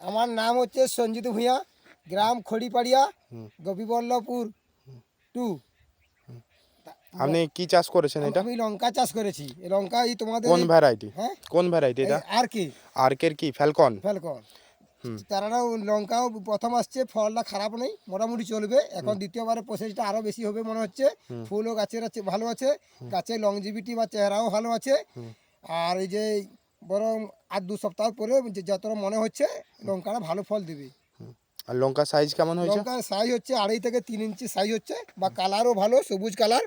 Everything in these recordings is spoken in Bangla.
আমার নাম হচ্ছে সঞ্জিত ভূঁইয়া, গ্রাম খড়িপাড়িয়া, গোপীবল্লভপুর 2। আপনি কি চাষ করেছেন এটা? আমি লঙ্কা চাষ করেছি। এই লঙ্কা এই তোমাদের কোন ভ্যারাইটি? হ্যাঁ কোন ভ্যারাইটি এটা? আর কি আর্কের কি ফ্যালকন? ফেলকন। তারাও লঙ্কাও প্রথম আসছে, ফলটা খারাপ নেই, মোটামুটি চলবে। এখন দ্বিতীয়বারে প্রসেসটা আরও বেশি হবে মনে হচ্ছে। ফুলও গাছের আছে ভালো আছে, গাছের লংজিভিটি বা চেহারাও ভালো আছে। আর এই যে বরং আর 2 সপ্তাহ পরে যতটা মনে হচ্ছে লঙ্কাটা ভালো ফল দেবে। আর লঙ্কার সাইজ কেমন হয়েছে? লঙ্কার সাইজ হচ্ছে 2.5 থেকে 3 ইঞ্চি সাইজ হচ্ছে, বা কালারও ভালো, সবুজ কালার।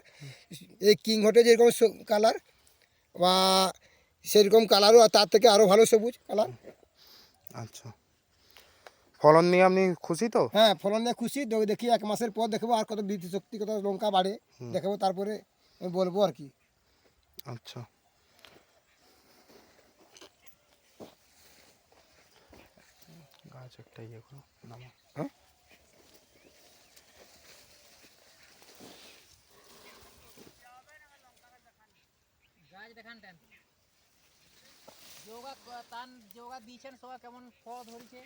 এই কিং হটে যেরকম কালার, বা সেরকম কালারও তার থেকে আরও ভালো সবুজ কালার। আচ্ছা, ফলন নিয়ে আপনি খুশি তো? হ্যাঁ, ফলন নিয়ে খুশি। দেখি 1 মাসের পর দেখবো আর কত বৃদ্ধি শক্তি, কত লঙ্কা বাড়ে দেখাবো, তারপরে আমি বলবো আর কি। আচ্ছা, গাছ একটা ইয়ে করো নামা। হ্যাঁ, গাছ দেখান টান যোগা তান যোগা দিয়েছেন সবাই কেমন ফল ধরেছে।